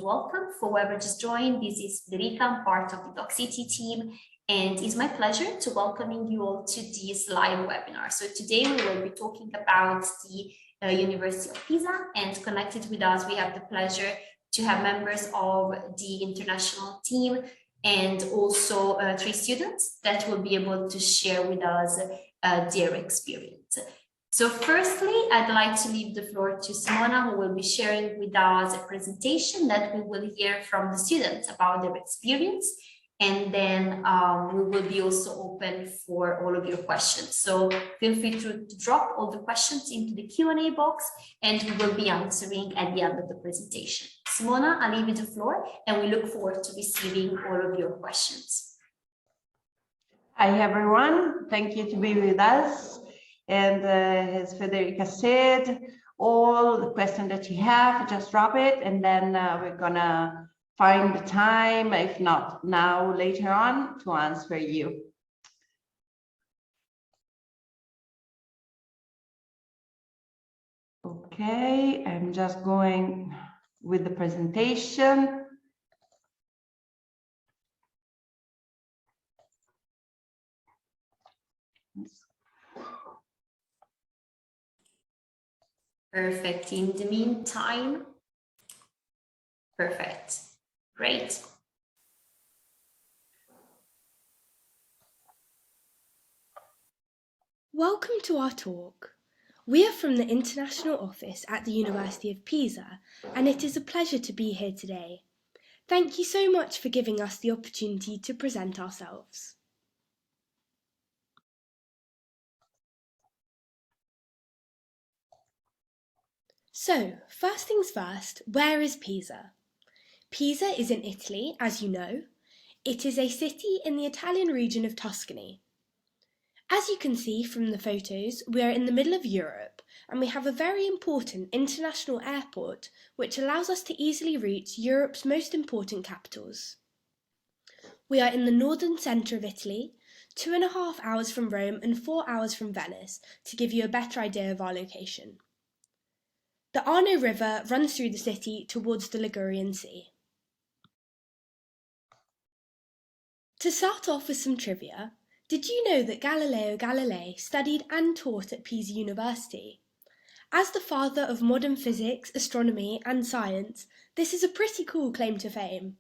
Welcome for whoever just joined. This is Federica, I'm part of the Docsity team, and it's my pleasure to welcoming you all to this live webinar. So today we will be talking about the University of Pisa, and connected with us we have the pleasure to have members of the international team and also 3 students that will be able to share with us their experience. So firstly, I'd like to leave the floor to Simona, who will be sharing with us a presentation that we will hear from the students about their experience. And then we will be also open for all of your questions. So feel free to drop all the questions into the Q&A box, and we will be answering at the end of the presentation. Simona, I'll leave you the floor, and we look forward to receiving all of your questions. Hi, everyone. Thank you to be with us. And as Federica said, all the questions that you have, just drop it, and then we're gonna find the time, if not now, later on, to answer you. Okay, I'm just going with the presentation. Perfect. In the meantime, perfect. Great. Welcome to our talk. We are from the International Office at the University of Pisa, and it is a pleasure to be here today. Thank you so much for giving us the opportunity to present ourselves. So, first things first, where is Pisa? Pisa is in Italy, as you know. It is a city in the Italian region of Tuscany. As you can see from the photos, we are in the middle of Europe, and we have a very important international airport which allows us to easily reach Europe's most important capitals. We are in the northern centre of Italy, 2.5 hours from Rome and 4 hours from Venice, to give you a better idea of our location. The Arno River runs through the city towards the Ligurian Sea. To start off with some trivia, did you know that Galileo Galilei studied and taught at Pisa University? As the father of modern physics, astronomy and science, this is a pretty cool claim to fame.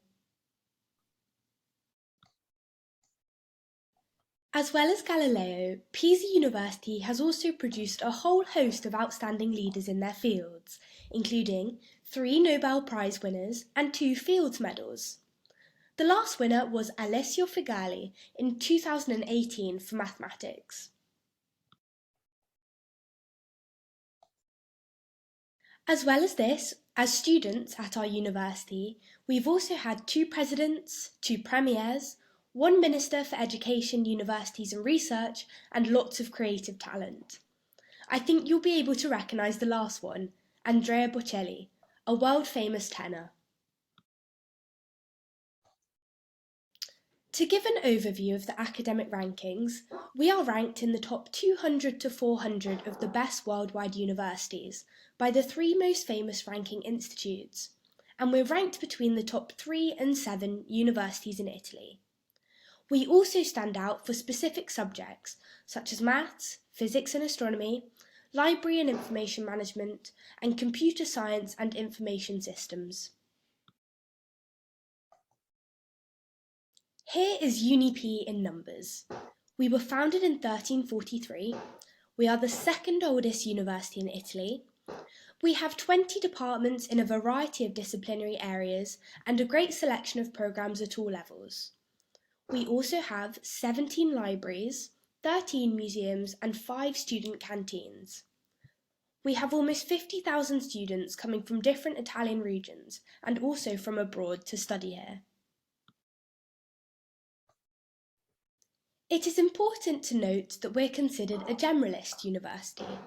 As well as Galileo, Pisa University has also produced a whole host of outstanding leaders in their fields, including 3 Nobel Prize winners and 2 Fields Medals. The last winner was Alessio Figali in 2018 for mathematics. As well as this, as students at our university, we've also had 2 presidents, 2 premiers, 1 Minister for Education, Universities and Research, and lots of creative talent. I think you'll be able to recognise the last one, Andrea Bocelli, a world-famous tenor. To give an overview of the academic rankings, we are ranked in the top 200 to 400 of the best worldwide universities by the 3 most famous ranking institutes, and we're ranked between the top 3 and 7 universities in Italy. We also stand out for specific subjects such as maths, physics and astronomy, library and information management, and computer science and information systems. Here is UniP in numbers. We were founded in 1343. We are the 2nd oldest university in Italy. We have 20 departments in a variety of disciplinary areas and a great selection of programs at all levels. We also have 17 libraries, 13 museums and 5 student canteens. We have almost 50,000 students coming from different Italian regions and also from abroad to study here. It is important to note that we're considered a generalist university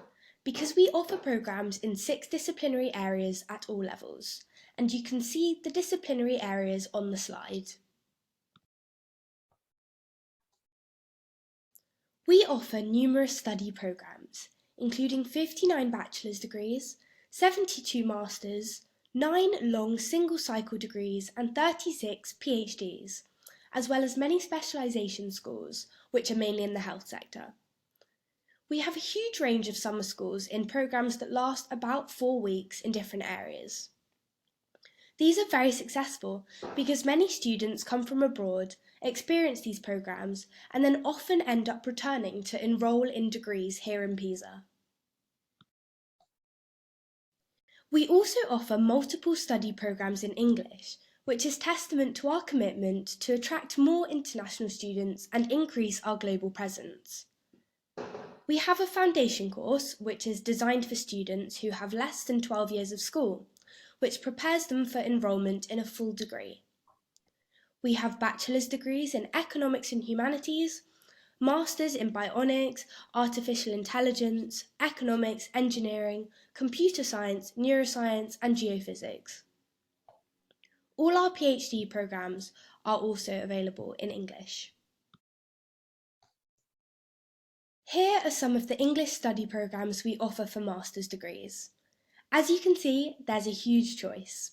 because we offer programs in 6 disciplinary areas at all levels, and you can see the disciplinary areas on the slide. We offer numerous study programs, including 59 bachelor's degrees, 72 masters, 9 long single-cycle degrees and 36 PhDs, as well as many specialisation schools, which are mainly in the health sector. We have a huge range of summer schools in programmes that last about 4 weeks in different areas. These are very successful because many students come from abroad, experience these programmes, and then often end up returning to enrol in degrees here in Pisa. We also offer multiple study programmes in English, which is testament to our commitment to attract more international students and increase our global presence. We have a foundation course, which is designed for students who have less than 12 years of school, which prepares them for enrolment in a full degree. We have bachelor's degrees in economics and humanities, masters in bionics, artificial intelligence, economics, engineering, computer science, neuroscience, and geophysics. All our PhD programmes are also available in English. Here are some of the English study programmes we offer for master's degrees. As you can see, there's a huge choice.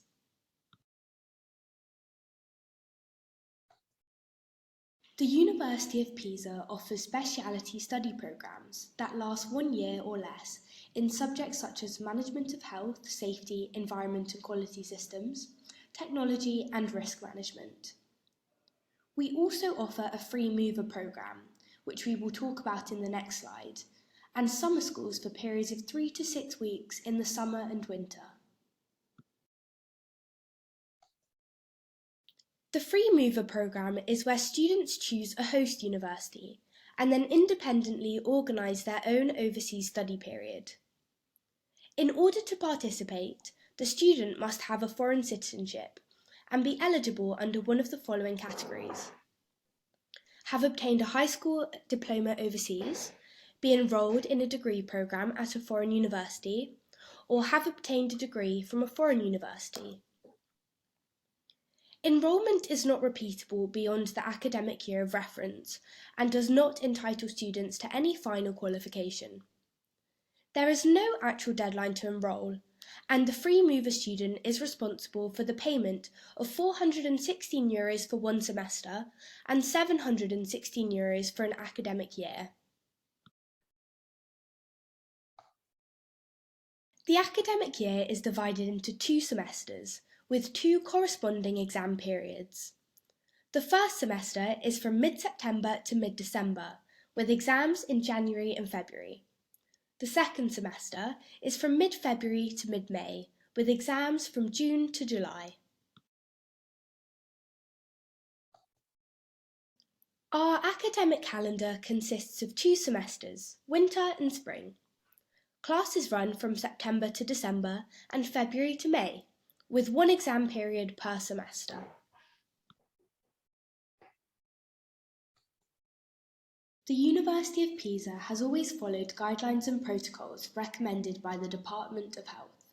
The University of Pisa offers speciality study programmes that last 1 year or less in subjects such as management of health, safety, environment and quality systems, technology and risk management. We also offer a free mover programme, which we will talk about in the next slide, and summer schools for periods of 3 to 6 weeks in the summer and winter. The Free Mover programme is where students choose a host university and then independently organise their own overseas study period. In order to participate, the student must have a foreign citizenship and be eligible under one of the following categories: have obtained a high school diploma overseas, be enrolled in a degree programme at a foreign university, or have obtained a degree from a foreign university. Enrolment is not repeatable beyond the academic year of reference and does not entitle students to any final qualification. There is no actual deadline to enrol, and the free mover student is responsible for the payment of €416 for 1 semester and €716 for an academic year. The academic year is divided into 2 semesters, with 2 corresponding exam periods. The first semester is from mid-September to mid-December, with exams in January and February. The second semester is from mid-February to mid-May, with exams from June to July. Our academic calendar consists of 2 semesters, winter and spring. Classes run from September to December and February to May, with 1 exam period per semester. The University of Pisa has always followed guidelines and protocols recommended by the Department of Health.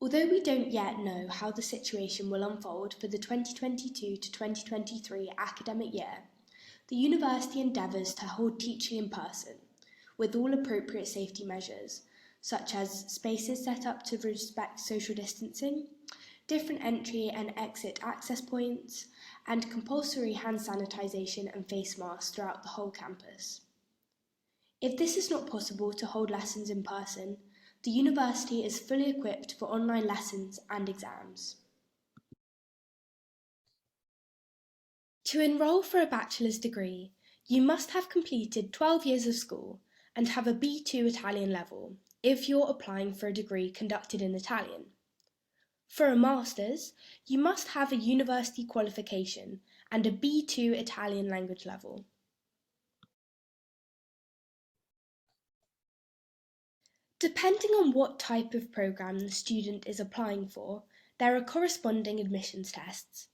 Although we don't yet know how the situation will unfold for the 2022 to 2023 academic year, the university endeavours to hold teaching in person, with all appropriate safety measures, such as spaces set up to respect social distancing, different entry and exit access points, and compulsory hand sanitisation and face masks throughout the whole campus. If this is not possible to hold lessons in person, the university is fully equipped for online lessons and exams. To enrol for a bachelor's degree, you must have completed 12 years of school and have a B2 Italian level if you're applying for a degree conducted in Italian. For a master's, you must have a university qualification and a B2 Italian language level. Depending on what type of programme the student is applying for, there are corresponding admissions tests.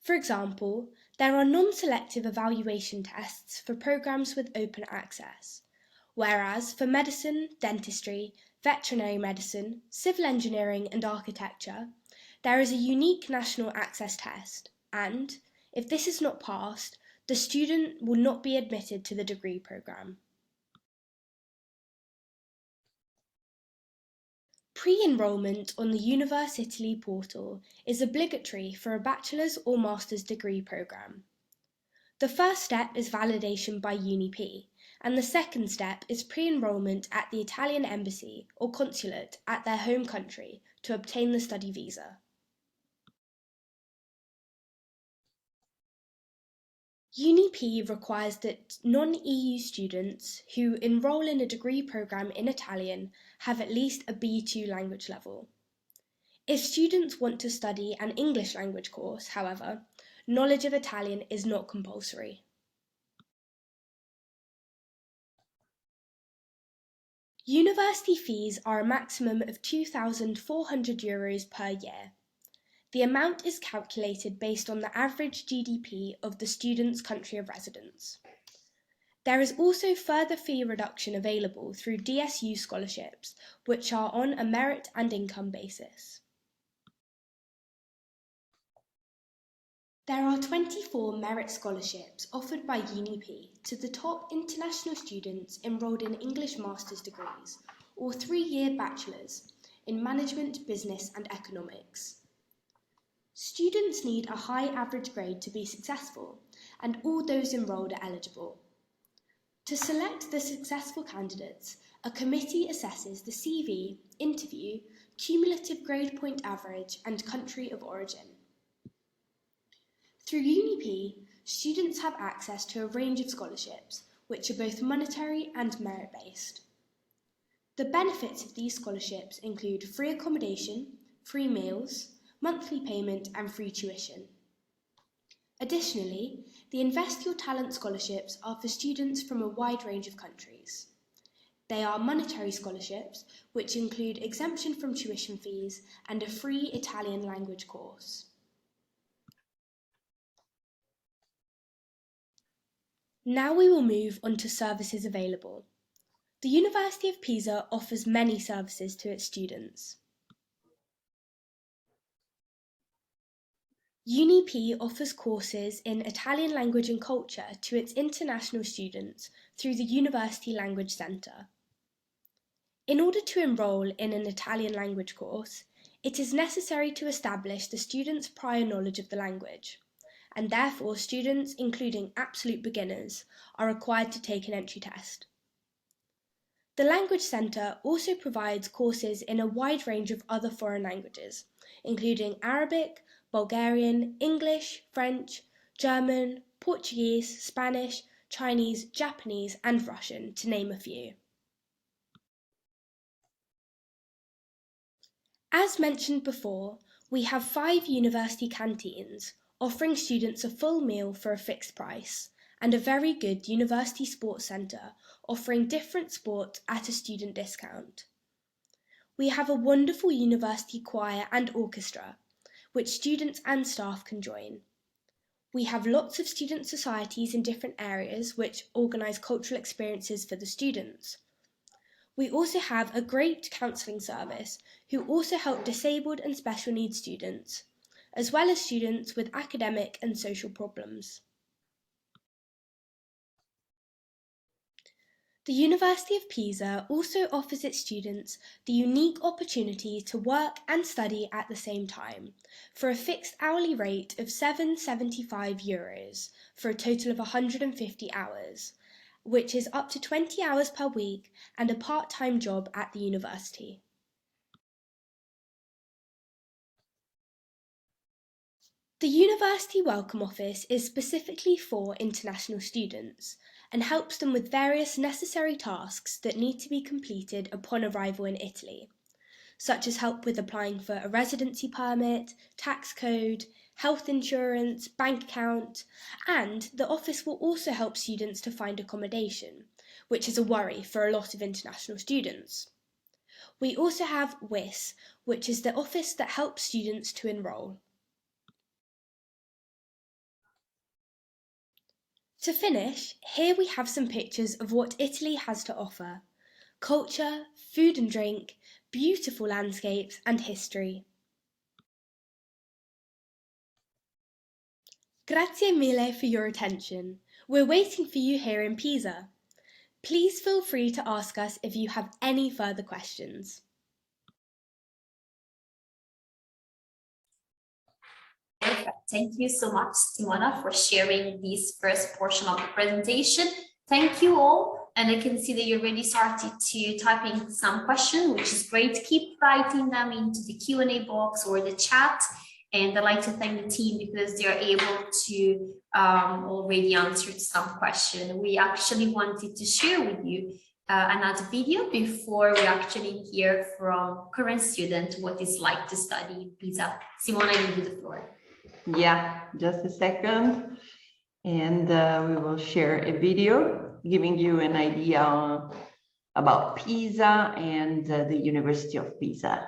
For example, there are non-selective evaluation tests for programmes with open access, whereas for medicine, dentistry, veterinary medicine, civil engineering and architecture, there is a unique national access test and, if this is not passed, the student will not be admitted to the degree programme. Pre-enrolment on the Università portal is obligatory for a bachelor's or master's degree programme. The first step is validation by UniP, and the second step is pre-enrolment at the Italian embassy or consulate at their home country to obtain the study visa. UniP requires that non-EU students who enrol in a degree programme in Italian have at least a B2 language level. If students want to study an English language course, however, knowledge of Italian is not compulsory. University fees are a maximum of €2,400 per year. The amount is calculated based on the average GDP of the student's country of residence. There is also further fee reduction available through DSU scholarships, which are on a merit and income basis. There are 24 merit scholarships offered by UniP to the top international students enrolled in English master's degrees or 3-year bachelors in management, business and economics. Students need a high average grade to be successful, and all those enrolled are eligible. To select the successful candidates, a committee assesses the CV, interview, cumulative grade point average and country of origin. Through UniP, students have access to a range of scholarships, which are both monetary and merit-based. The benefits of these scholarships include free accommodation, free meals, monthly payment and free tuition. Additionally, the Invest Your Talent scholarships are for students from a wide range of countries. They are monetary scholarships, which include exemption from tuition fees and a free Italian language course. Now we will move on to services available. The University of Pisa offers many services to its students. UniP offers courses in Italian language and culture to its international students through the University Language Centre. In order to enrol in an Italian language course, it is necessary to establish the student's prior knowledge of the language, and therefore students, including absolute beginners, are required to take an entry test. The Language Centre also provides courses in a wide range of other foreign languages, including Arabic, Bulgarian, English, French, German, Portuguese, Spanish, Chinese, Japanese and Russian, to name a few. As mentioned before, we have 5 university canteens, offering students a full meal for a fixed price, and a very good university sports centre offering different sports at a student discount. We have a wonderful university choir and orchestra, which students and staff can join. We have lots of student societies in different areas which organise cultural experiences for the students. We also have a great counselling service who also help disabled and special needs students, as well as students with academic and social problems. The University of Pisa also offers its students the unique opportunity to work and study at the same time for a fixed hourly rate of €7.75 for a total of 150 hours, which is up to 20 hours per week and a part-time job at the university. The University Welcome Office is specifically for international students and helps them with various necessary tasks that need to be completed upon arrival in Italy, such as help with applying for a residency permit, tax code, health insurance, bank account, and the office will also help students to find accommodation, which is a worry for a lot of international students. We also have WIS, which is the office that helps students to enrol. To finish, here we have some pictures of what Italy has to offer: culture, food and drink, beautiful landscapes and history. Grazie mille for your attention. We're waiting for you here in Pisa. Please feel free to ask us if you have any further questions. Perfect. Thank you so much, Simona, for sharing this first portion of the presentation. Thank you all. And I can see that you already started to type in some questions, which is great. Keep writing them into the Q&A box or the chat. And I'd like to thank the team because they are able to already answer some questions. We actually wanted to share with you another video before we actually hear from current students what it's like to study in Pisa. Simona, I give you the floor. Yeah, just a second. And we will share a video giving you an idea about Pisa and the University of Pisa.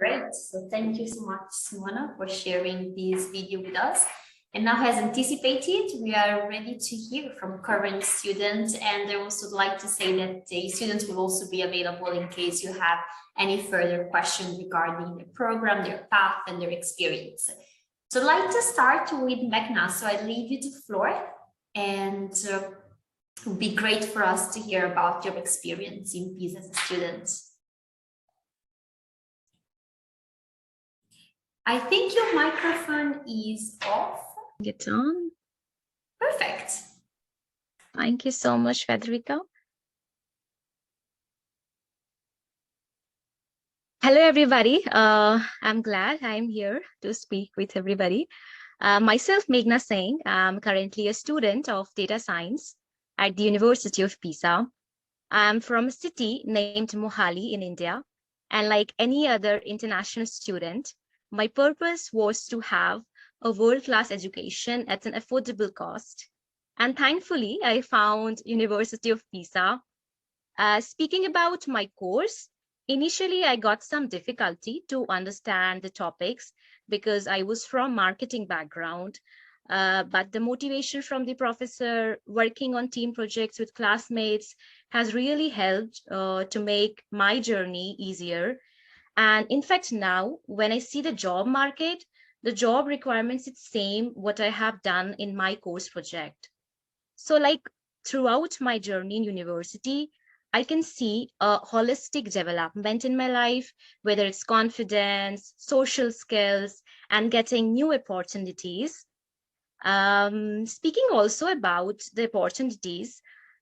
Great. So thank you so much, Simona, for sharing this video with us. And now, as anticipated, we are ready to hear from current students. And I also like to say that the students will also be available in case you have any further questions regarding the program, their path, and their experience. So I'd like to start with Meghna. So I leave you the floor, and it would be great for us to hear about your experience in Pisa as a student. I think your microphone is off. It's on. Perfect. Thank you so much, Federica. Hello, everybody. I'm glad I'm here to speak with everybody. Myself, Meghna Singh. I'm currently a student of data science at the University of Pisa. I'm from a city named Mohali in India. And like any other international student, my purpose was to have a world-class education at an affordable cost. And thankfully, I found University of Pisa. Speaking about my course, initially I got some difficulty to understand the topics because I was from marketing background. But the motivation from the professor, working on team projects with classmates has really helped to make my journey easier. And in fact, now when I see the job market, the job requirements, it's same what I have done in my course project. So like throughout my journey in university, I can see a holistic development in my life, whether it's confidence, social skills, and getting new opportunities. Speaking also about the opportunities,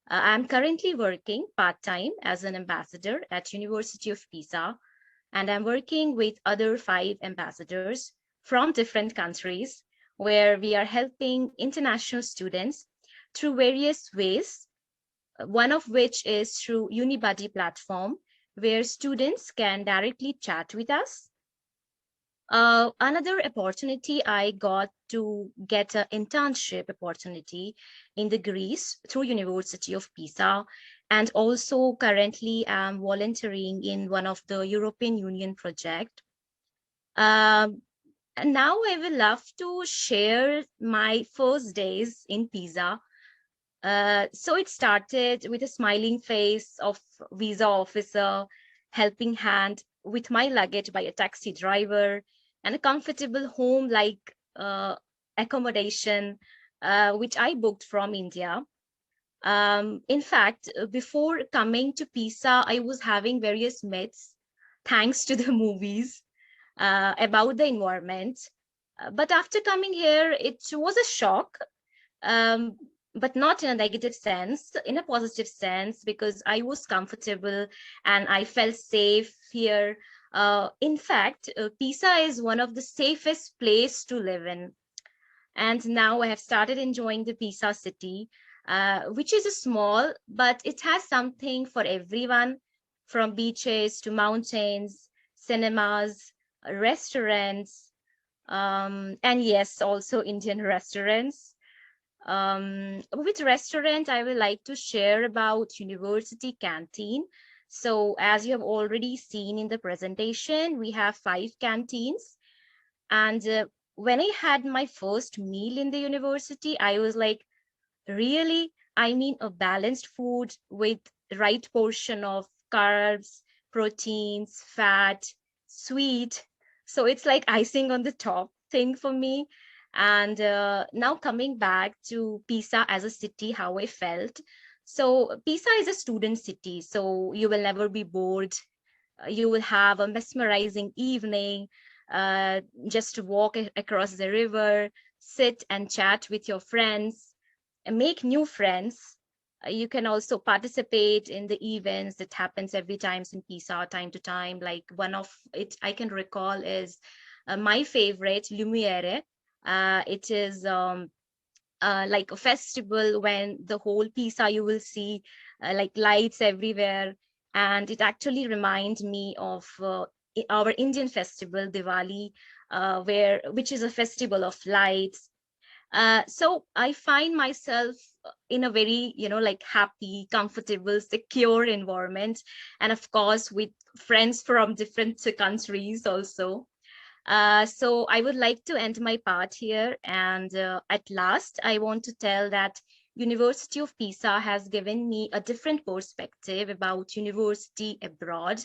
I'm currently working part-time as an ambassador at University of Pisa, and I'm working with other 5 ambassadors from different countries where we are helping international students through various ways, one of which is through Unibuddy platform, where students can directly chat with us. Another opportunity I got to get an internship opportunity in the Greece through University of Pisa, and also currently I'm volunteering in one of the European Union project. And now I will love to share my first days in Pisa. So it started with a smiling face of visa officer, helping hand with my luggage by a taxi driver, and a comfortable home like accommodation, which I booked from India. In fact, before coming to Pisa, I was having various myths, thanks to the movies, about the environment. But after coming here, it was a shock. But not in a negative sense, in a positive sense, because I was comfortable and I felt safe here. In fact, Pisa is one of the safest place to live in. And now I have started enjoying the Pisa city, which is a small, but it has something for everyone, from beaches to mountains, cinemas, restaurants, and yes, also Indian restaurants. With restaurant, I would like to share about University Canteen. So as you have already seen in the presentation, we have 5 canteens. And when I had my first meal in the university, I was like, really? I mean, a balanced food with right portion of carbs, proteins, fat, sweet. So it's like icing on the top thing for me. And now coming back to Pisa as a city, how I felt. So Pisa is a student city, so you will never be bored. You will have a mesmerizing evening, just to walk across the river, sit and chat with your friends, and make new friends. You can also participate in the events that happens every time in Pisa, time to time. Like one of it I can recall is my favorite, Lumiere. It is like a festival when the whole Pisa you will see like lights everywhere, and it actually reminds me of our Indian festival Diwali, which is a festival of lights. So I find myself in a very, like happy, comfortable, secure environment. And of course, with friends from different countries also. So I would like to end my part here. And at last, I want to tell that University of Pisa has given me a different perspective about university abroad.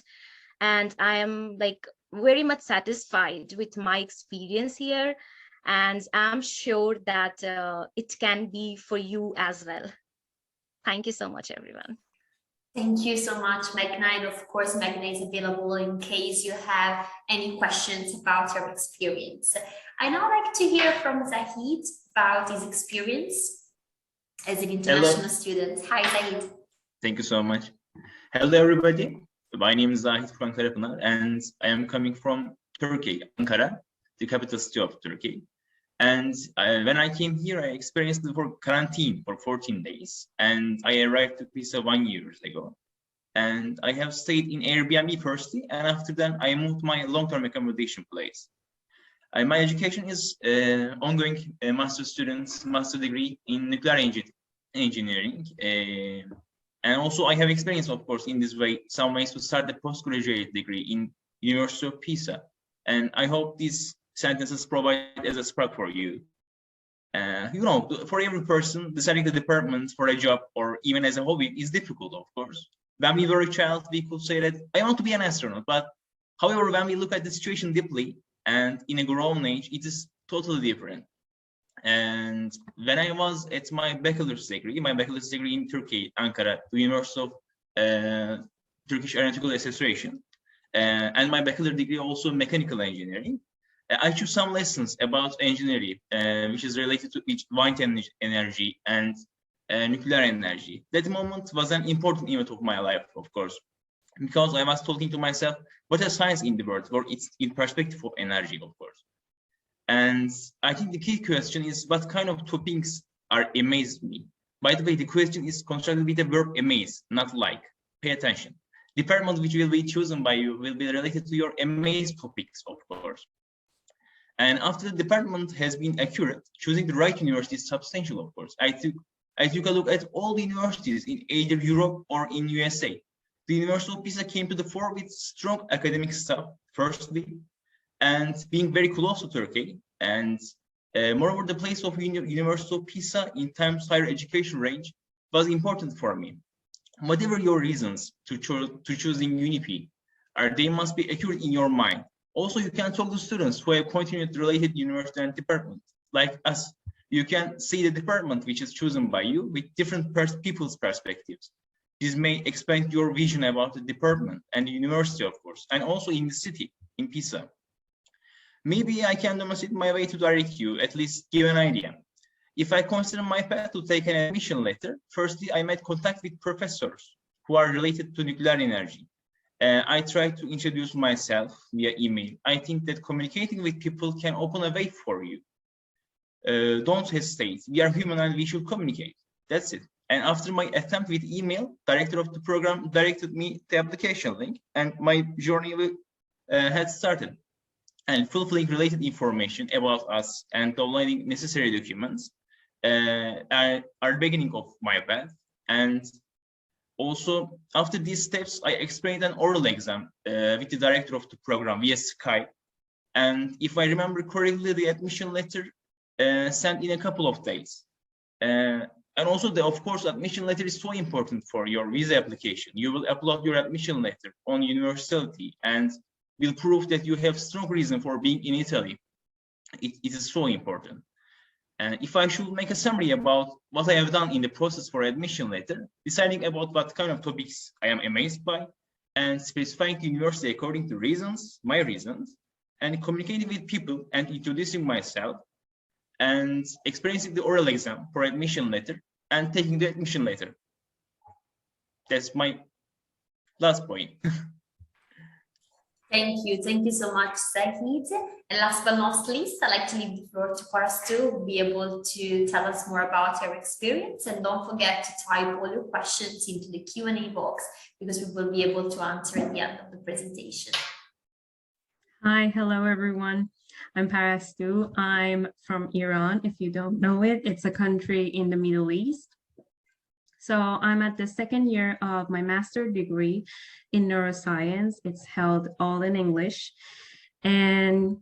And I am like very much satisfied with my experience here. And I'm sure that it can be for you as well. Thank you so much, everyone. Thank you so much, Meghna. And of course, Meghna is available in case you have any questions about your experience. I now like to hear from Zahid about his experience as an international student. Hi, Zahid. Thank you so much. Hello, everybody. My name is Zahid Karapanar, and I am coming from Turkey, Ankara, the capital city of Turkey. And when I came here, I experienced the quarantine for 14 days, and I arrived to Pisa 1 year ago. And I have stayed in Airbnb firstly, and after that, I moved to my long-term accommodation place. My education is ongoing master degree in nuclear engineering. And also I have experience, of course, in this way, some ways to start a postgraduate degree in University of Pisa. And I hope these sentences provide as a spark for you. For every person, deciding the department for a job or even as a hobby is difficult, of course. When we were a child, we could say that I want to be an astronaut, but however, when we look at the situation deeply and in a grown age, it is totally different. And when I was at my bachelor's degree in Turkey, Ankara, the University of Turkish Aeronautical Association, and my bachelor degree also mechanical engineering, I took some lessons about engineering, which is related to wind energy and nuclear energy. That moment was an important event of my life, of course, because I was talking to myself, what is science in the world, or it's in perspective of energy, of course. And I think the key question is what kind of topics are amazed me. By the way, the question is constructed with the verb amaze, not like. Pay attention. Department which will be chosen by you will be related to your amazed topics, of course. And after the department has been accurate, choosing the right university is substantial, of course. I took a look at all the universities in either Europe or in USA. The University of Pisa came to the fore with strong academic staff, firstly, and being very close to Turkey, and moreover, the place of University of Pisa in terms higher education range was important for me. Whatever your reasons to choosing UniP they must be accurate in your mind. Also, you can talk to students who have continued related university and department. Like us, you can see the department which is chosen by you with different people's perspectives. This may expand your vision about the department and the university, of course, and also in the city, in Pisa. Maybe I can demonstrate my way to direct you, at least give an idea. If I consider my path to take an admission letter, firstly, I made contact with professors who are related to nuclear energy. I try to introduce myself via email. I think that communicating with people can open a way for you. Don't hesitate. We are human and we should communicate. That's it. And after my attempt with email, director of the program directed me the application link, and my journey had started. And fulfilling related information about us and downloading necessary documents are the beginning of my path. And also, after these steps, I explained an oral exam with the director of the program via Skype. And if I remember correctly, the admission letter sent in a couple of days. And also, of course, admission letter is so important for your visa application. You will upload your admission letter on university and will prove that you have strong reason for being in Italy. It is so important. And if I should make a summary about what I have done in the process for admission letter, deciding about what kind of topics I am amazed by, and specifying the university according to my reasons, and communicating with people and introducing myself, and experiencing the oral exam for admission letter, and taking the admission letter. That's my last point. Thank you so much, Zahid. And last but not least, I'd like to leave the floor to Paras to be able to tell us more about your experience. And don't forget to type all your questions into the Q&A box, because we will be able to answer at the end of the presentation. Hi, hello everyone. I'm Parastu. I'm from Iran. If you don't know it, it's a country in the Middle East. So I'm at the second year of my master's degree in neuroscience. It's held all in English. And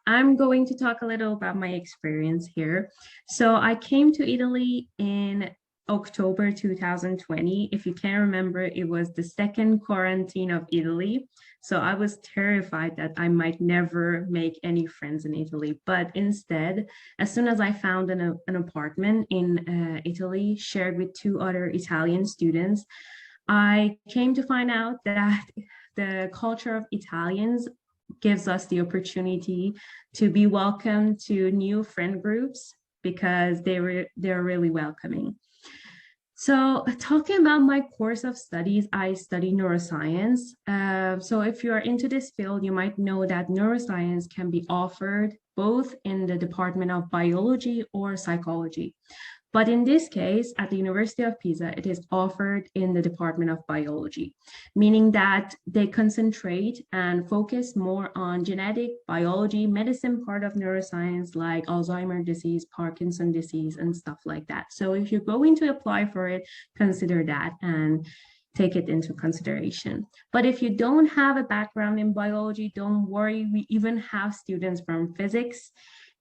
I'm going to talk a little about my experience here. So I came to Italy in October 2020. If you can remember, it was the second quarantine of Italy. So I was terrified that I might never make any friends in Italy. But instead, as soon as I found an apartment in Italy, shared with two other Italian students, I came to find out that the culture of Italians gives us the opportunity to be welcome to new friend groups because they're really welcoming. So talking about my course of studies, I study neuroscience. So if you're into this field, you might know that neuroscience can be offered both in the Department of Biology or Psychology. But in this case, at the University of Pisa, it is offered in the Department of Biology, meaning that they concentrate and focus more on genetic, biology, medicine part of neuroscience, like Alzheimer's disease, Parkinson's disease, and stuff like that. So if you're going to apply for it, consider that and take it into consideration. But if you don't have a background in biology, don't worry. We even have students from physics,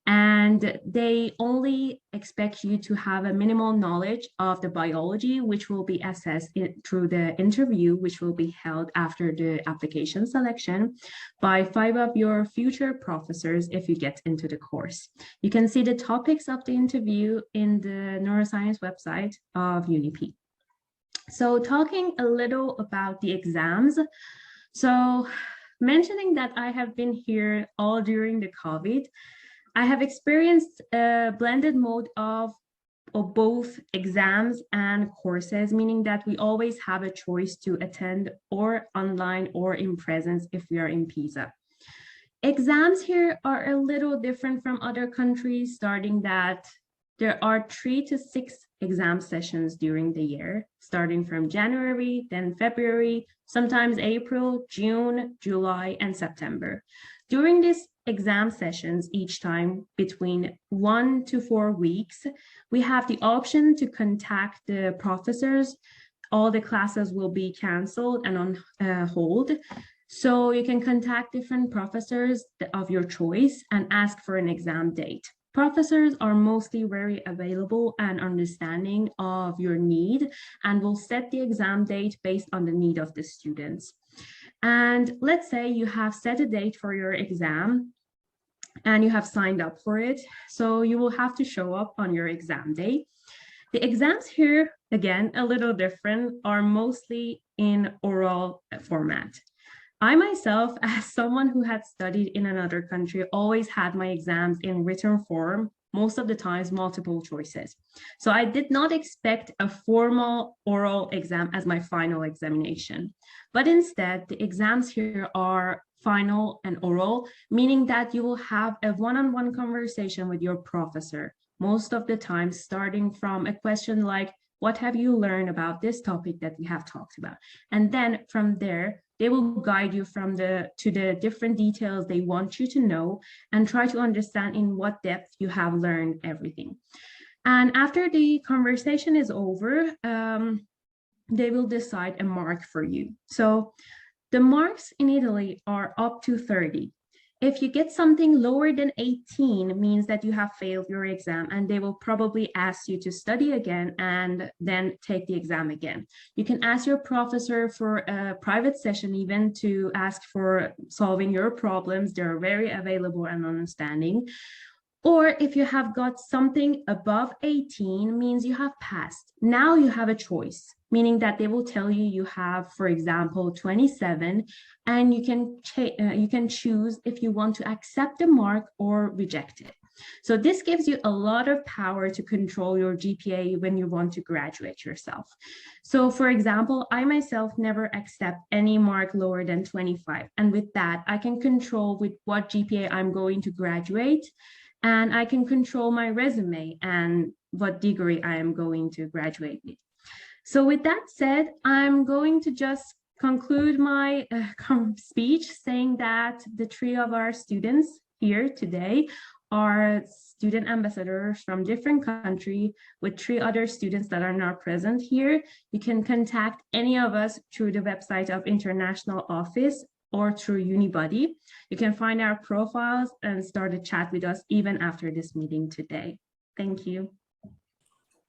and they only expect you to have a minimal knowledge of the biology, which will be assessed through the interview, which will be held after the application selection by 5 of your future professors if you get into the course. You can see the topics of the interview in the neuroscience website of UniP. So talking a little about the exams. So mentioning that I have been here all during the COVID, I have experienced a blended mode of both exams and courses, meaning that we always have a choice to attend or online or in presence if we are in Pisa. Exams here are a little different from other countries, starting that there are 3 to 6 exam sessions during the year, starting from January, then February, sometimes April, June, July, and September. During these exam sessions, each time between 1 to 4 weeks, we have the option to contact the professors. All the classes will be canceled and on hold. So you can contact different professors of your choice and ask for an exam date. Professors are mostly very available and understanding of your need and will set the exam date based on the need of the students. And let's say you have set a date for your exam and you have signed up for it. So you will have to show up on your exam day. The exams here, again, a little different, are mostly in oral format. I myself, as someone who had studied in another country, always had my exams in written form, most of the times multiple choices. So I did not expect a formal oral exam as my final examination, but instead the exams here are final and oral, meaning that you will have a one-on-one conversation with your professor, most of the time starting from a question like, what have you learned about this topic that we have talked about? And then from there, they will guide you to the different details they want you to know and try to understand in what depth you have learned everything. And after the conversation is over, they will decide a mark for you. So the marks in Italy are up to 30. If you get something lower than 18, means that you have failed your exam and they will probably ask you to study again and then take the exam again. You can ask your professor for a private session even to ask for solving your problems. They're very available and understanding. Or if you have got something above 18, means you have passed. Now you have a choice, meaning that they will tell you you have, for example, 27, and you can choose if you want to accept the mark or reject it. So this gives you a lot of power to control your GPA when you want to graduate yourself. So for example, I myself never accept any mark lower than 25. And with that, I can control with what GPA I'm going to graduate, and I can control my resume and what degree I am going to graduate with. So with that said, I'm going to just conclude my speech saying that the 3 of our students here today are student ambassadors from different countries with 3 other students that are not present here. You can contact any of us through the website of International Office or through Unibody. You can find our profiles and start a chat with us even after this meeting today. Thank you.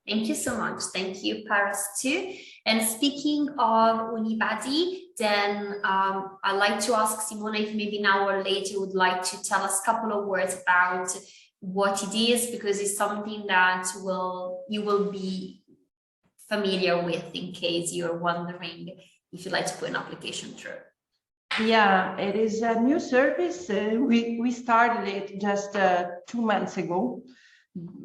Thank you so much. Thank you, Paris, too. And speaking of Unibody, then I'd like to ask Simona if maybe now or later would like to tell us a couple of words about what it is, because it's something that you will be familiar with in case you're wondering if you'd like to put an application through. Yeah, it is a new service. We started it just 2 months ago.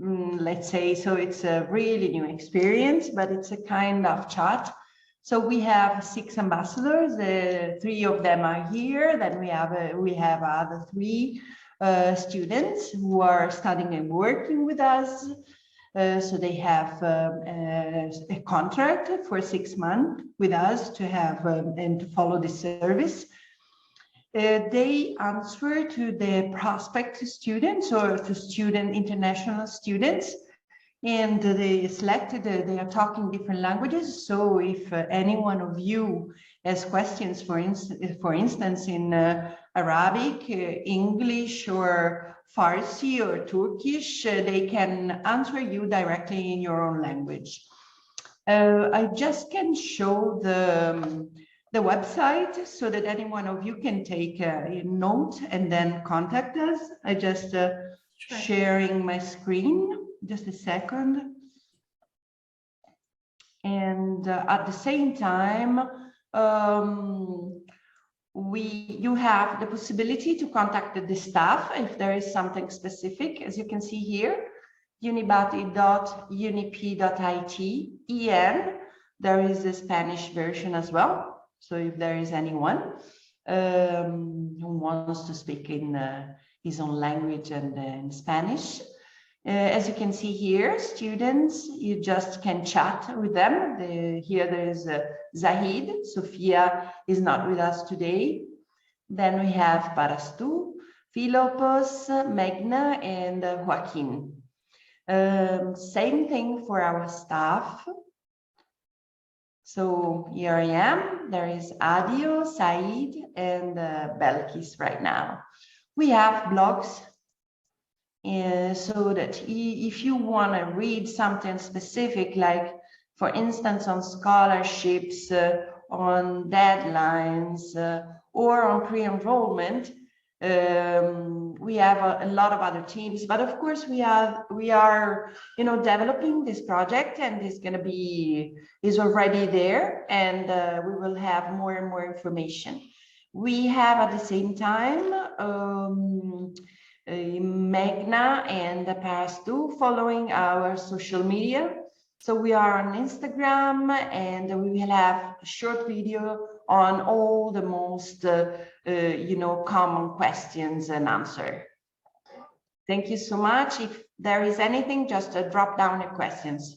Let's say, so it's a really new experience, but it's a kind of chat. So we have 6 ambassadors, 3 of them are here. Then we have other 3 students who are studying and working with us. So they have a contract for 6 months with us to have and to follow this service. They answer to the prospect students or to international students, and they selected, they are talking different languages. So if any one of you has questions, for instance, in Arabic, English, or Farsi or Turkish, they can answer you directly in your own language. I just can show the website so that any one of you can take a note and then contact us. I just sharing my screen, just a second. And at the same time, you have the possibility to contact the staff if there is something specific, as you can see here, unibody.unip.it. There is a Spanish version as well. So if there is anyone who wants to speak in his own language and in Spanish, as you can see here, students, you just can chat with them. Here there is Zahid. Sophia is not with us today. Then we have Parastu, Philopos, Magna, and Joaquin. Same thing for our staff. So here I am, there is Adio, Said, and Belkis right now. We have blogs, so that if you want to read something specific, like for instance on scholarships, on deadlines, or on pre-enrollment, we have a lot of other teams, but of course we are developing this project, and is already there, and we will have more and more information. We have at the same time Magna and Parastu following our social media. So we are on Instagram, and we will have a short video on all the most common questions and answer. Thank you so much. If there is anything, just drop down your questions.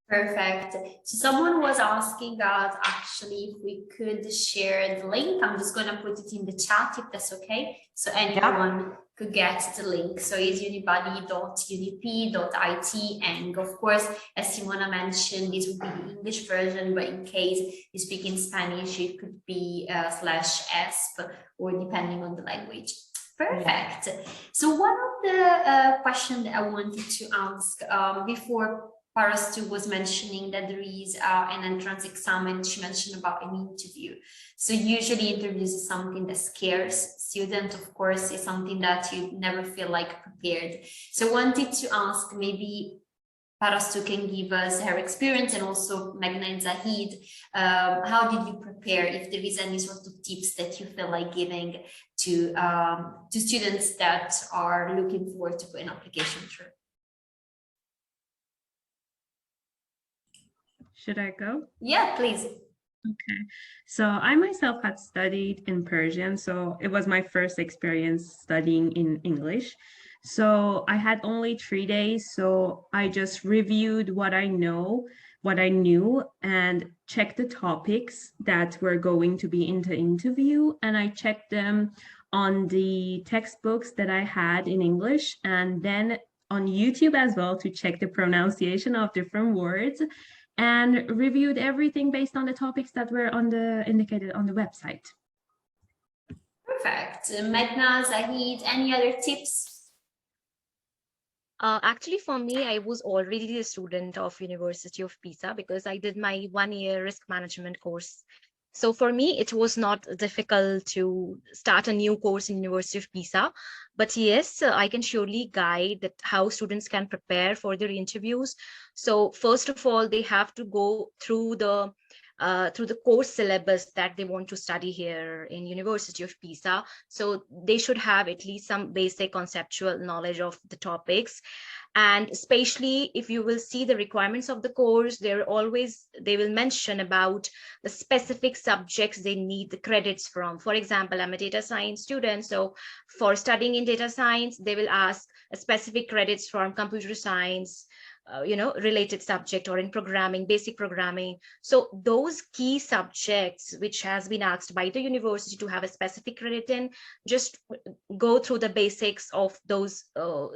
Perfect. So someone was asking us actually if we could share the link. I'm just going to put it in the chat if that's okay. So anyone could get the link. So it's unibody.unip.it. And of course, as Simona mentioned, this would be the English version, but in case you speak in Spanish, it could be /esp, or depending on the language. Perfect. Yeah. So one of the questions that I wanted to ask before Parastu was mentioning that there is an entrance exam, and she mentioned about an interview. So usually interviews is something that scares students, of course, is something that you never feel like prepared. So I wanted to ask, maybe Parastu can give us her experience, and also Magna and Zahid, how did you prepare, if there is any sort of tips that you feel like giving to students that are looking forward to put an application through? Should I go? Yeah, please. Okay. So I myself had studied in Persian, so it was my first experience studying in English. So I had only 3 days, so I just reviewed what I know what I knew and checked the topics that were going to be in the interview. And I checked them on the textbooks that I had in English, and then on YouTube as well to check the pronunciation of different words, and reviewed everything based on the topics that were indicated on the website. Perfect. Medna, Zahid, any other tips? Actually, for me, I was already a student of University of Pisa because I did my 1-year risk management course. So for me, it was not difficult to start a new course in University of Pisa. But yes, I can surely guide that how students can prepare for their interviews. So first of all, they have to go through the course syllabus that they want to study here in University of Pisa. So they should have at least some basic conceptual knowledge of the topics. And especially if you will see the requirements of the course, they will mention about the specific subjects they need the credits from. For example, I'm a data science student. So for studying in data science, they will ask a specific credits from computer science, related subject, or in programming, basic programming. So those key subjects which has been asked by the university to have a specific credit in, just go through the basics of those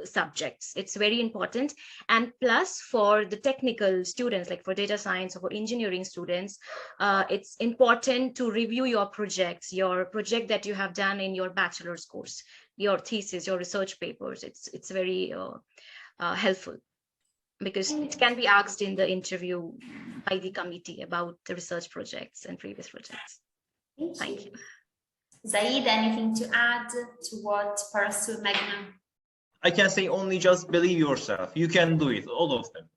subjects. It's very important. And plus for the technical students, like for data science or for engineering students, it's important to review your project that you have done in your bachelor's course, your thesis, your research papers. It's very helpful, because it can be asked in the interview by the committee about the research projects and previous projects. Thank you. Zaid, anything to add to what Parasu, Magna? I can say only just believe yourself. You can do it, all of them.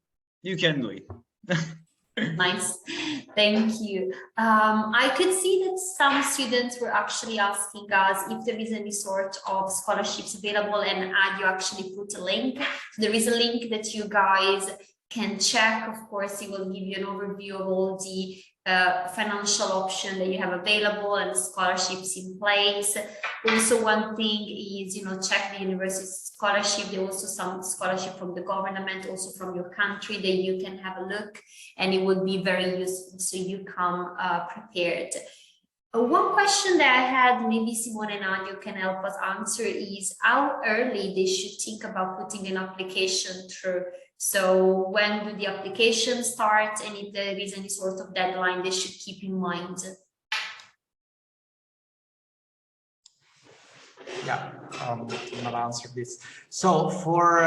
You can do it. Nice, thank you. I could see that some students were actually asking us if there is any sort of scholarships available, and you actually put a link. There is a link that you guys can check. Of course, it will give you an overview of all the financial option that you have available and scholarships in place. Also, one thing is, check the university scholarship. There are also some scholarship from the government, also from your country, that you can have a look, and it would be very useful so you come prepared. One question that I had, maybe Simone and Anyo can help us answer, is how early they should think about putting an application through. So when do the applications start, and if there is any sort of deadline they should keep in mind? Yeah, I'm gonna answer this. So for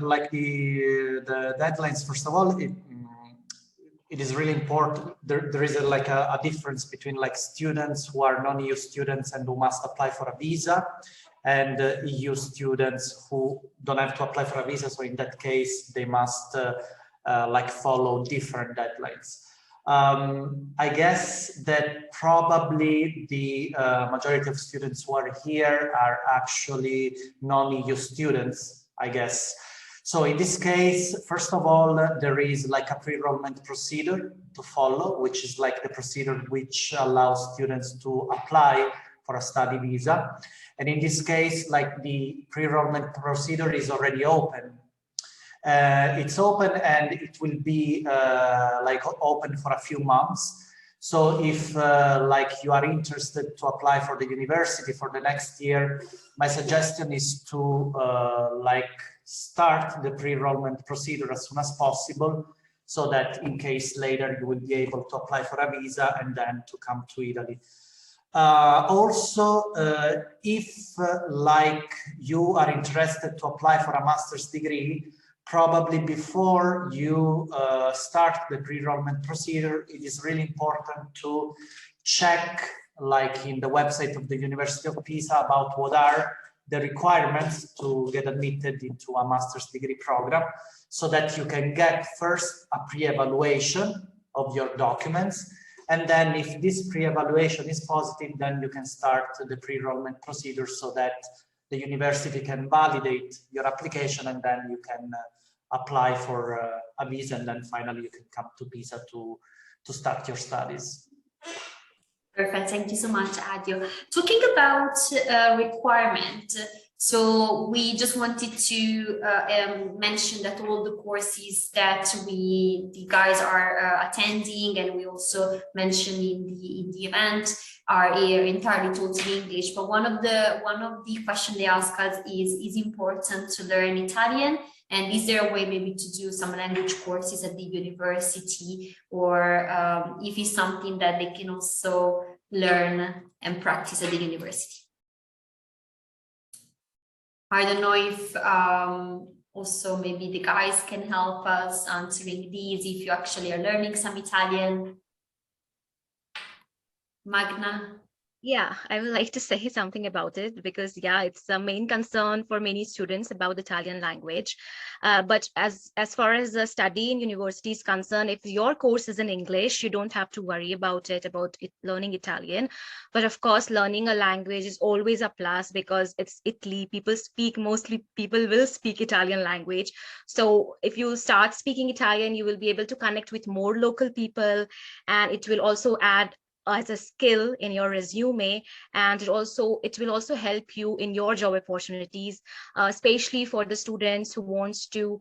like the deadlines, first of all, it is really important. There is a difference between like students who are non-EU students and who must apply for a visa, and EU students who don't have to apply for a visa. So in that case, they must like follow different deadlines. I guess that probably the majority of students who are here are actually non-EU students, I guess. So in this case, first of all, there is like a pre-enrollment procedure to follow, which is like the procedure which allows students to apply for a study visa. And in this case, like the pre-enrollment procedure is already open. It's open, and it will be like open for a few months. So if like you are interested to apply for the university for the next year, my suggestion is to like start the pre-enrollment procedure as soon as possible, so that in case later you will be able to apply for a visa and then to come to Italy. Also, if like you are interested to apply for a master's degree, probably before you start the pre-enrollment procedure, it is really important to check like in the website of the University of Pisa about what are the requirements to get admitted into a master's degree program, so that you can get first a pre-evaluation of your documents. And then if this pre-evaluation is positive, then you can start the pre-enrollment procedure, so that the university can validate your application, and then you can apply for a visa, and then finally you can come to Pisa to start your studies. Perfect, thank you so much, Adio. Talking about requirement, So we just wanted to mention that all the courses that the guys are attending, and we also mentioned in the event, are entirely taught in English. But one of the questions they ask us is important to learn Italian? And is there a way maybe to do some language courses at the university, or if it's something that they can also learn and practice at the university? I don't know if also maybe the guys can help us answering these, if you actually are learning some Italian. Magna? Yeah, I would like to say something about it because, yeah, it's a main concern for many students about the Italian language. But as far as the study in university is concerned, if your course is in English, you don't have to worry about learning Italian. But of course, learning a language is always a plus because it's Italy. People will speak Italian language. So if you start speaking Italian, you will be able to connect with more local people, and it will also add as a skill in your resume, and it will also help you in your job opportunities, especially for the students who wants to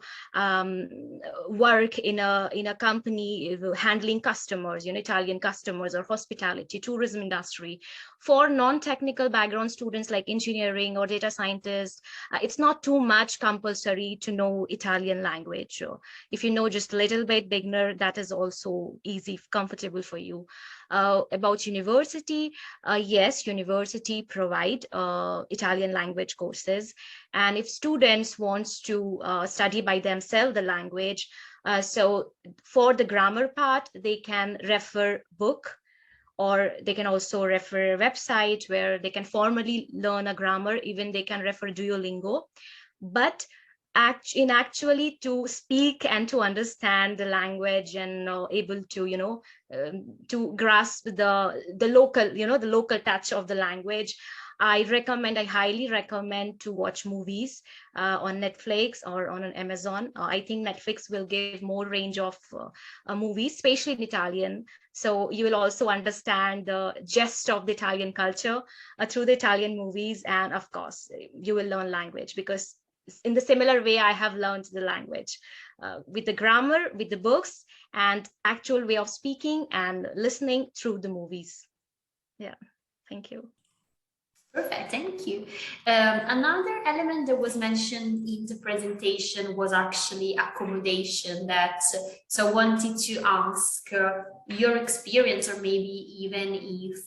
work in a company handling customers, Italian customers, or hospitality, tourism industry. For non-technical background students like engineering or data scientists, it's not too much compulsory to know Italian language. So if you know just a little bit beginner, that is also easy, comfortable for you. About university, yes, university provide Italian language courses, and if students wants to study by themselves the language, so for the grammar part, they can refer book, or they can also refer a website where they can formally learn a grammar. Even they can refer Duolingo. But actually to speak and to understand the language and able to to grasp the local touch of the language, I highly recommend to watch movies on Netflix or on Amazon. I think Netflix will give more range of movies, especially in Italian. So you will also understand the gist of the Italian culture through the Italian movies. And of course, you will learn language, because in the similar way I have learned the language with the grammar, with the books, and actual way of speaking and listening through the movies. Yeah, thank you. Perfect, thank you. Another element that was mentioned in the presentation was actually accommodation. So I wanted to ask your experience, or maybe even if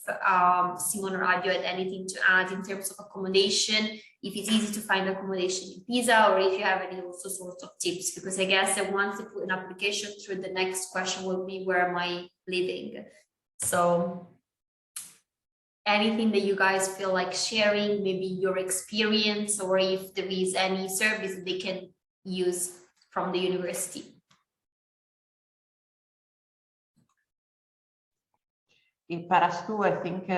Simone or Adio had anything to add in terms of accommodation, if it's easy to find accommodation in Pisa, or if you have any also sorts of tips, because I guess that once you put an application through, the next question will be, where am I living? So anything that you guys feel like sharing, maybe your experience, or if there is any service that they can use from the university. In Parastu, I think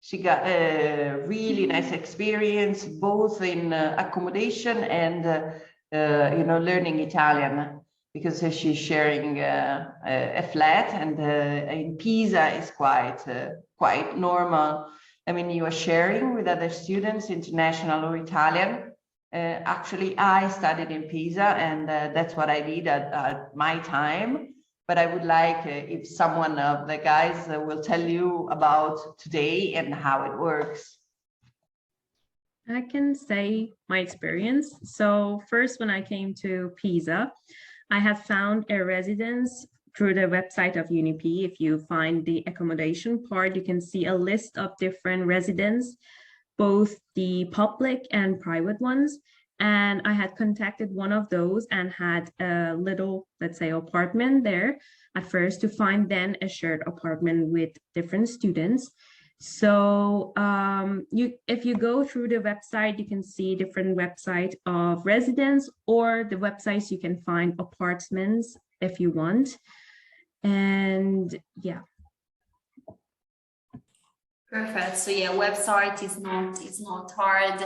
she got a really nice experience, both in accommodation and learning Italian, because she's sharing a flat, and in Pisa is quite normal. I mean, you are sharing with other students, international or Italian. Actually, I studied in Pisa, and that's what I did at my time. But I would like if someone of the guys will tell you about today and how it works. I can say my experience. So first, when I came to Pisa, I had found a residence through the website of UniP. If you find the accommodation part, you can see a list of different residences, both the public and private ones. And I had contacted one of those and had a little, let's say, apartment there at first, to find then a shared apartment with different students. So if you go through the website, you can see different websites of residents, or the websites you can find apartments if you want. And yeah. Perfect. So yeah, website is not hard.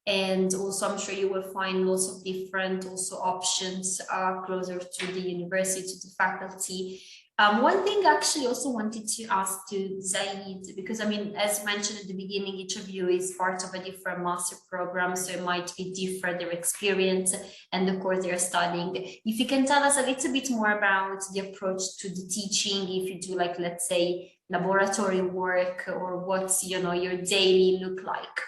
And also, I'm sure you will find lots of different also options closer to the university, to the faculty. One thing I actually also wanted to ask to Zaid, because I mean, as mentioned at the beginning, each of you is part of a different master program, so it might be different, their experience and the course they're studying. If you can tell us a little bit more about the approach to the teaching, if you do like, let's say, laboratory work, or what's, you know, your daily look like.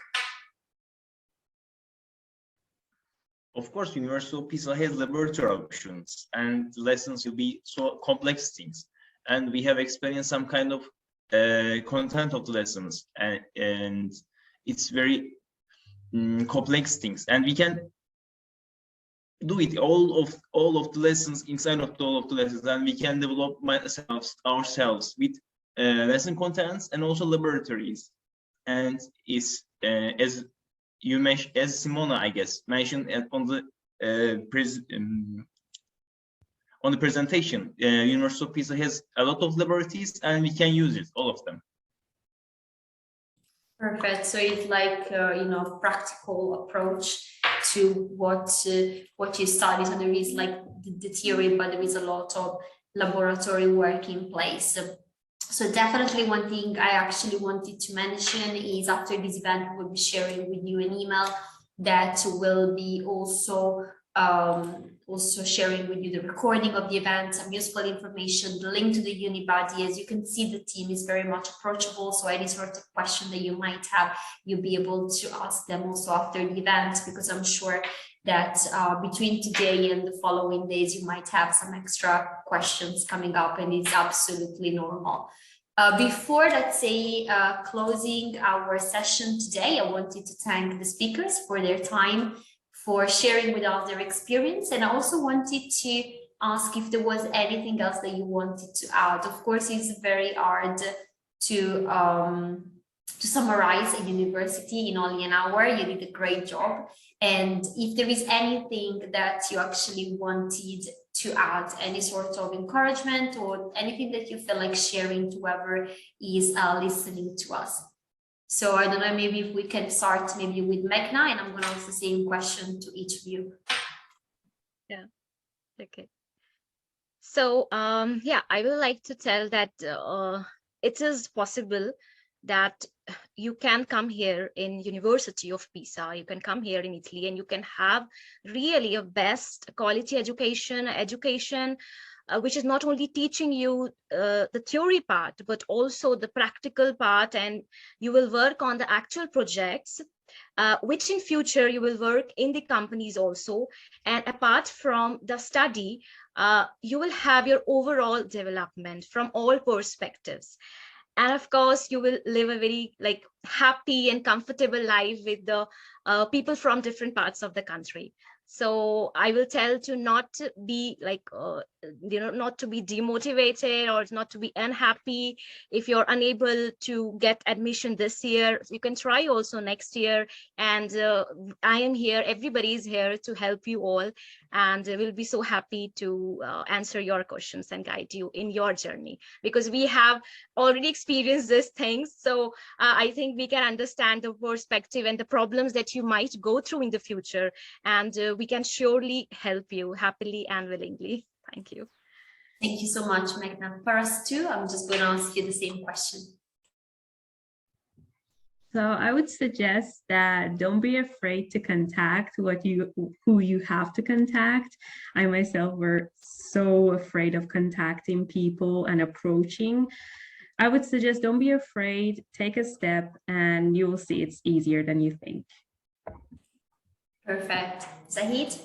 Of course, University of Pisa has laboratory options, and lessons will be so complex things. And we have experienced some kind of content of the lessons, and it's very complex things. And we can do it all of the lessons inside of all of the lessons, and we can develop ourselves with lesson contents and also laboratories. And it's as you mentioned, as Simona, I guess, mentioned on the presentation, University of Pisa has a lot of laboratories, and we can use it, all of them. Perfect. So it's like you know, practical approach to what you study. So there is like the theory, but there is a lot of laboratory work in place. So definitely one thing I actually wanted to mention is after this event, we'll be sharing with you an email that will be also sharing with you the recording of the event, some useful information, the link to the Unibody. As you can see, the team is very much approachable. So any sort of question that you might have, you'll be able to ask them also after the event, because I'm sure that between today and the following days, you might have some extra questions coming up, and it's absolutely normal. Before, let's say, closing our session today, I wanted to thank the speakers for their time, for sharing with us their experience. And I also wanted to ask if there was anything else that you wanted to add. Of course, it's very hard to summarize a university in only an hour. You did a great job. And if there is anything that you actually wanted to add, any sort of encouragement or anything that you feel like sharing to whoever is listening to us. So I don't know, maybe if we can start maybe with Meghna, and I'm going to ask the same question to each of you. Yeah, okay. So yeah, I would like to tell that it is possible that you can come here in University of Pisa, you can come here in Italy, and you can have really a best quality education which is not only teaching you the theory part, but also the practical part, and you will work on the actual projects, which in future you will work in the companies also. And apart from the study, you will have your overall development from all perspectives. And of course, you will live a very like happy and comfortable life with the people from different parts of the country. So I will tell to not be like, not to be demotivated or not to be unhappy. If you're unable to get admission this year, you can try also next year. And I am here, everybody is here to help you all. And we'll be so happy to answer your questions and guide you in your journey, because we have already experienced these things. So I think we can understand the perspective and the problems that you might go through in the future. And we can surely help you happily and willingly. Thank you. Thank you so much, Meghna. For us too, I'm just going to ask you the same question. So I would suggest that don't be afraid to contact who you have to contact. I myself were so afraid of contacting people and approaching. I would suggest don't be afraid, take a step, and you will see it's easier than you think. Perfect. Zahid?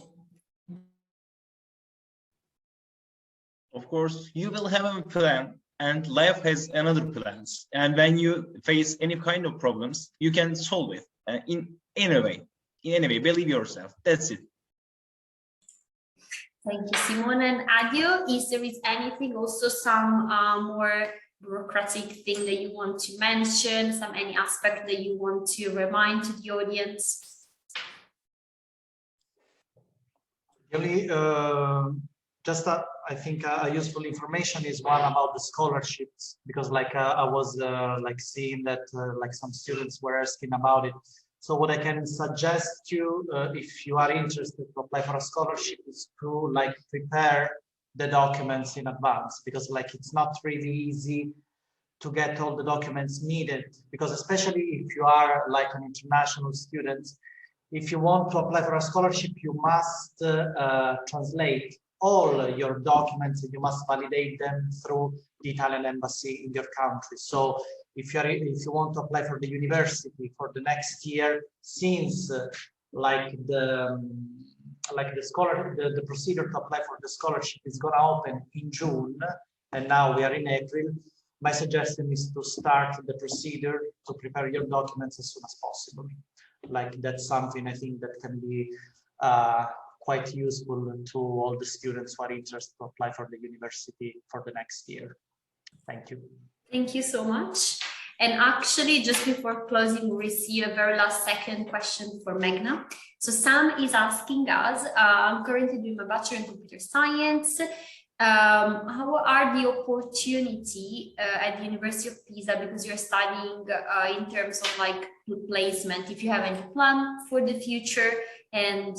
Of course, you will have a plan, and life has another plans. And when you face any kind of problems, you can solve it in any way. In any way, believe yourself. That's it. Thank you, Simona. And Adio, is there anything also some more bureaucratic thing that you want to mention, any aspect that you want to remind to the audience? Really, just I think a useful information is one about the scholarships, because like I was like seeing that like some students were asking about it. So what I can suggest you, if you are interested to apply for a scholarship, is to like prepare the documents in advance, because like it's not really easy to get all the documents needed, because especially if you are like an international student, if you want to apply for a scholarship, you must translate all your documents and you must validate them through the Italian embassy in your country. So if you want to apply for the university for the next year, since the procedure to apply for the scholarship is going to open in June, and now we are in April, my suggestion is to start the procedure to prepare your documents as soon as possible. Like that's something I think that can be quite useful to all the students who are interested to apply for the university for the next year. Thank you. Thank you so much. And actually, just before closing, we receive a very last second question for Magna. So Sam is asking us, I'm currently doing my bachelor in computer science. How are the opportunity at the University of Pisa, because you're studying in terms of like placement, if you have any plan for the future? And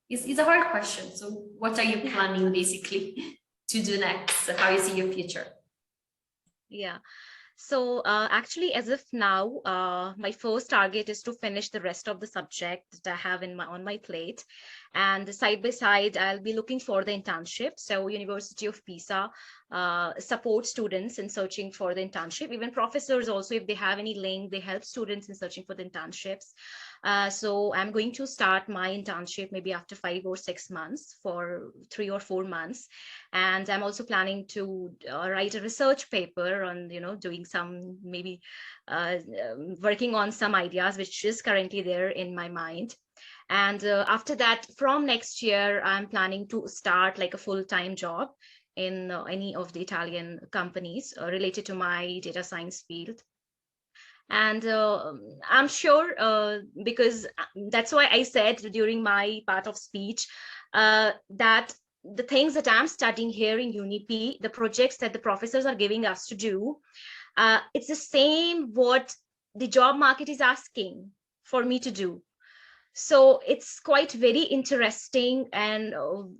it's a hard question. So what are you planning basically to do next? How you see your future? Yeah. So actually, as of now, my first target is to finish the rest of the subject that I have on my plate. And side by side, I'll be looking for the internship. So University of Pisa supports students in searching for the internship. Even professors also, if they have any link, they help students in searching for the internships. So I'm going to start my internship maybe after 5 or 6 months, for 3 or 4 months. And I'm also planning to write a research paper on, doing some, maybe working on some ideas, which is currently there in my mind. And after that, from next year, I'm planning to start like a full-time job in any of the Italian companies related to my data science field. And I'm sure, because that's why I said during my part of speech that the things that I'm studying here in UniP, the projects that the professors are giving us to do, it's the same what the job market is asking for me to do. So it's quite very interesting, and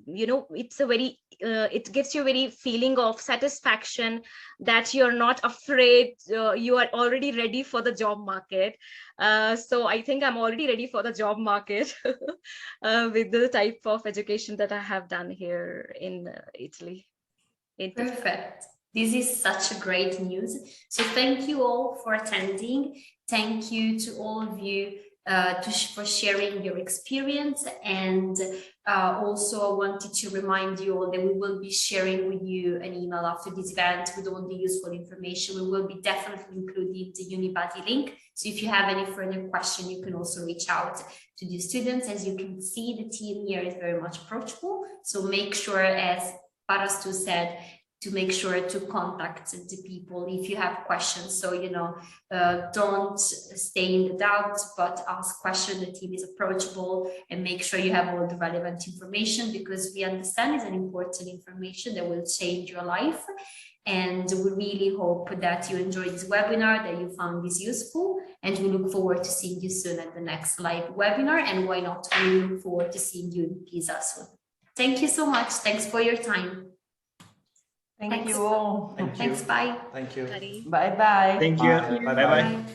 it's a very it gives you a very feeling of satisfaction that you're not afraid, you are already ready for the job market. So I think I'm already ready for the job market with the type of education that I have done here in Italy. Perfect. This is such a great news. So thank you all for attending. Thank you to all of you for sharing your experience. And also I wanted to remind you all that we will be sharing with you an email after this event with all the useful information. We will be definitely including the Unibuddy link. So if you have any further question, you can also reach out to the students. As you can see, the team here is very much approachable. So make sure, as Parastu said, to make sure to contact the people if you have questions. So, don't stay in the doubt, but ask questions. The team is approachable, and make sure you have all the relevant information, because we understand it's an important information that will change your life. And we really hope that you enjoyed this webinar, that you found this useful, and we look forward to seeing you soon at the next live webinar. And why not, we look forward to seeing you in Pisa soon. Thank you so much. Thanks for your time. Thank you all. Thank you. Thanks, bye. Thank you. Bye-bye. Thank you. Bye. Bye-bye.